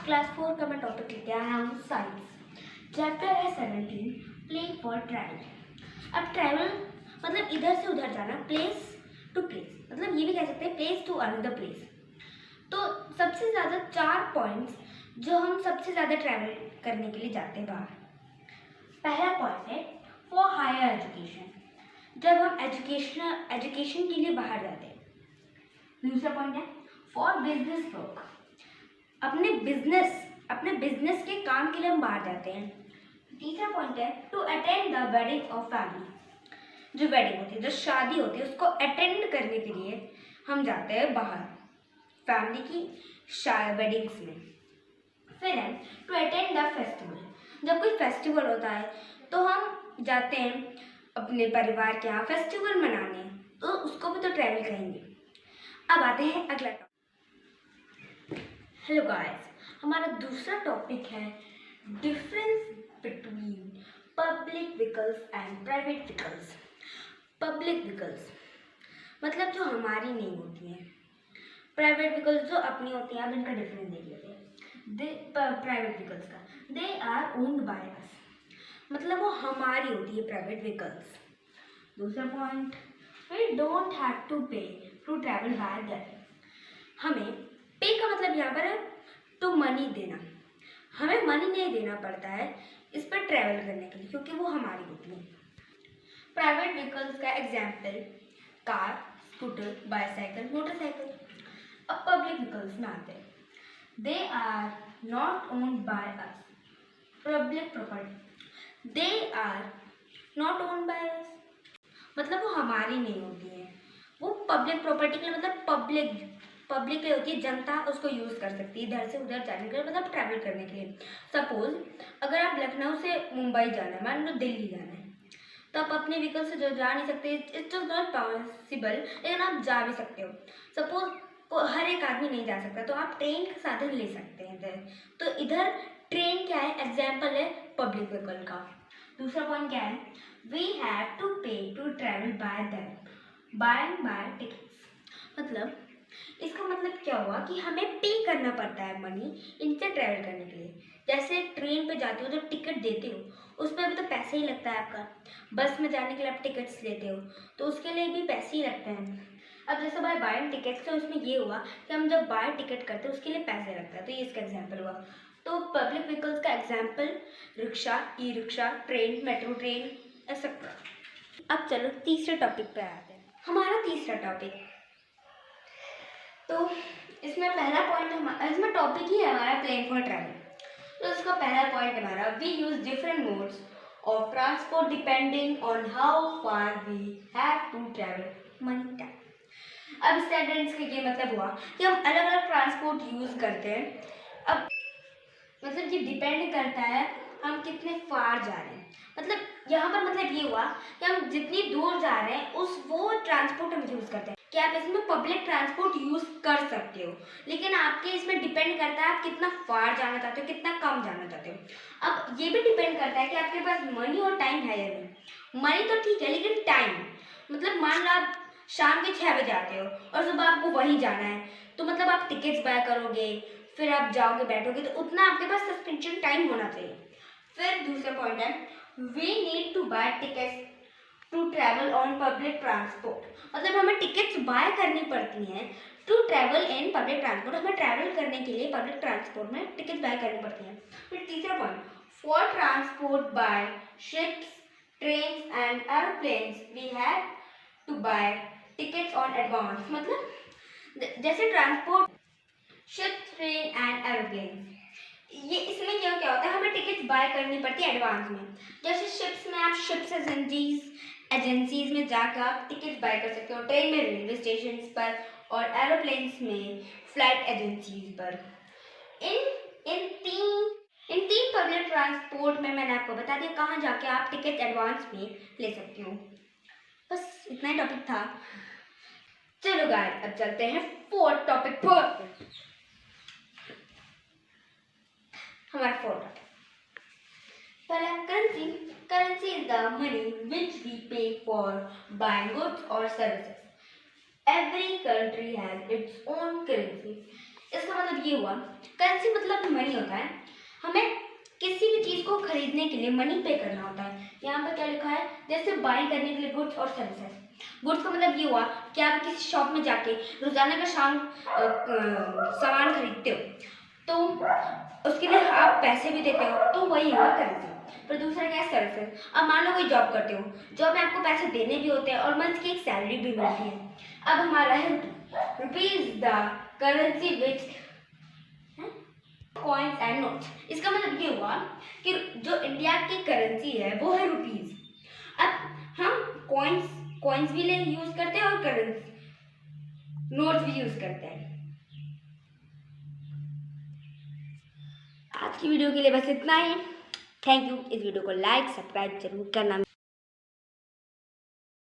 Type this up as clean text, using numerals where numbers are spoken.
Class 4 का मैं topic लेके आया हूँ साइंस। चैप्टर है 17 प्लेन फॉर ट्रैवल। अब ट्रैवल मतलब इधर से उधर जाना, प्लेस टू प्लेस, मतलब ये भी कह सकते हैं प्लेस टू अनदर प्लेस। तो सबसे ज़्यादा 4 पॉइंट्स जो हम सबसे ज़्यादा ट्रैवल करने के लिए जाते हैं बाहर। पहला पॉइंट है फॉर हायर एजुकेशन, जब हम एजुकेशन के लिए बाहर जाते हैं। दूसरा पॉइंट है फॉर बिजनेस वर्क, अपने बिजनेस के काम के लिए हम बाहर जाते हैं। तीसरा पॉइंट है to attend the wedding of family, जो वेडिंग होती है, जो शादी होती है, उसको अटेंड करने के लिए हम जाते हैं बाहर फैमिली की वेडिंग्स में। फिर है टू अटेंड द फेस्टिवल, जब कोई फेस्टिवल होता है तो हम जाते हैं अपने परिवार के यहाँ फेस्टिवल मनाने, तो उसको भी तो ट्रैवल कहेंगे। अब आते हैं अगला टॉपिक। हेलो गाइस, हमारा दूसरा टॉपिक है difference between public vehicles and private vehicles. Public vehicles मतलब जो हमारी नहीं होती हैं, प्राइवेट व्हीकल्स जो अपनी होती हैं। अब इनका डिफरेंस देख लेते हैं। प्राइवेट व्हीकल्स का, they are owned by us, मतलब वो हमारी होती है प्राइवेट व्हीकल्स। दूसरा point, we don't have to pay to travel by that. हमें पे का मतलब यहाँ पर है टू मनी देना, हमें मनी नहीं देना पड़ता है इस पर ट्रैवल करने के लिए, क्योंकि वो हमारी होती है। प्राइवेट व्हीकल्स का example car, scooter, bicycle, motorcycle. अब पब्लिक व्हीकल्स में आते हैं, they are not owned by us, public property, they are not owned by us, मतलब वो हमारी नहीं होती है, वो पब्लिक प्रॉपर्टी के लिए, मतलब पब्लिक के होती है, जनता उसको यूज़ कर सकती है इधर से उधर जाने के लिए, मतलब ट्रैवल करने के लिए। सपोज अगर आप लखनऊ से मुंबई जाना है, मान लो दिल्ली जाना है, तो आप अपने व्हीकल से जो जा नहीं सकते, इट्स नॉट पॉसिबल, लेकिन आप जा भी सकते हो। सपोज हर एक आदमी नहीं जा सकता, तो आप ट्रेन का साधन ले सकते हैं इधर। तो इधर ट्रेन क्या है, एग्जाम्पल है पब्लिक व्हीकल का। दूसरा पॉइंट क्या है, we have to pay to travel by them, buy tickets, मतलब इसका मतलब क्या हुआ कि हमें पे करना पड़ता है मनी इनसे ट्रैवल करने के लिए। जैसे ट्रेन पे जाते हो जब टिकट देते हो उस पर भी तो पैसे ही लगता है आपका। बस में जाने के लिए आप टिकट्स लेते हो तो उसके लिए भी पैसे ही लगते हैं। अब जैसे बाय बाइंग टिकट्स, तो उसमें ये हुआ कि हम जब बाय टिकट करते हैं उसके लिए पैसे लगता है, तो ये इसका एग्जाम्पल हुआ। तो पब्लिक व्हीकल्स का example rickshaw, e rickshaw, train, metro train, etcetera. अब चलो तीसरे टॉपिक पे आते हैं। हमारा तीसरा टॉपिक, तो इसमें पहला पॉइंट इसमें टॉपिक ही है हमारा प्लेन फॉर ट्रैवल। तो इसका पहला पॉइंट हमारा, we use different modes of transport depending on how far we have to travel, money time. अब इस सेंटेंस का ये मतलब हुआ कि हम अलग अलग ट्रांसपोर्ट यूज करते हैं। अब मतलब ये डिपेंड करता है हम कितने फार जा रहे हैं, मतलब यहाँ पर मतलब ये हुआ कि हम जितनी दूर जा रहे हैं वो ट्रांसपोर्ट हम यूज़ करते हैं। कि आप इसमें पब्लिक ट्रांसपोर्ट यूज़ कर सकते हो, लेकिन आपके इसमें डिपेंड करता है आप कितना फार जाना चाहते हो, कितना कम जाना चाहते हो। अब ये भी डिपेंड करता है कि आपके पास मनी और टाइम है या नहीं। मनी तो ठीक है, लेकिन टाइम, मतलब मान लो आप शाम के 6 बजे आते हो और सुबह आपको वहीं जाना है, तो मतलब आप टिकट्स बाय करोगे, फिर आप जाओगे बैठोगे, तो उतना आपके पास सस्पेंशन टाइम होना चाहिए। फिर दूसरा पॉइंट है, we need to buy tickets to travel on public transport, मतलब हमें टिकट्स बाय करनी पड़ती हैं to travel in public transport, हमें ट्रैवल करने के लिए पब्लिक ट्रांसपोर्ट में टिकट्स बाय करनी पड़ती हैं। फिर तीसरा point, for transport by ships, trains and aeroplanes we have to buy tickets on advance, मतलब जैसे transport ship, train and aeroplane, ये इसमें क्या क्या होता है, हमें टिकट्स बाय करनी पड़ती है एडवांस में। जैसे शिप्स में आप शिप्स एजेंसीज में जाकर आप टिकट्स बाय कर सकते हो, ट्रेन में रेलवे स्टेशन पर, और एरोप्लेन्स में फ्लाइट एजेंसीज पर। इन तीन पब्लिक ट्रांसपोर्ट में मैंने आपको बता दिया कहाँ जाके आप टिकट एडवांस में ले सकते हो। बस इतना ही टॉपिक था। चलो गाइस, अब चलते हैं फोर्थ टॉपिक पर। हमारा फोर्थ पहला, currency is the money which we pay for buying goods और services. Every country has its own currency. इसका मतलब ये हुआ, करेंसी मतलब मनी होता है। हमें किसी भी चीज़ को खरीदने के लिए मनी पे करना होता है। यहाँ पर क्या लिखा है, जैसे बाई करने के लिए गुड्स और सर्विसेज। गुड्स का मतलब ये हुआ कि आप किसी शॉप में जाके रोजाना का सामान खरीदते हो, तो उसके लिए आप पैसे भी देते हो, तो वही हुआ करेंसी। पर दूसरा क्या है, सर्विसेज। अब मान लो कोई जॉब करते हो, जॉब में आपको पैसे देने भी होते हैं और मंथ की एक सैलरी भी मिलती है। अब हमारा है रुपी is the currency which coins and notes. इसका मतलब ये हुआ कि जो इंडिया की करेंसी है वो है रुपीज। अब हम कॉइन्स भी ले यूज करते हैं और करेंसी नोट्स भी यूज करते हैं। आज की वीडियो के लिए बस इतना ही। Thank you. इस वीडियो को लाइक सब्सक्राइब जरूर करना।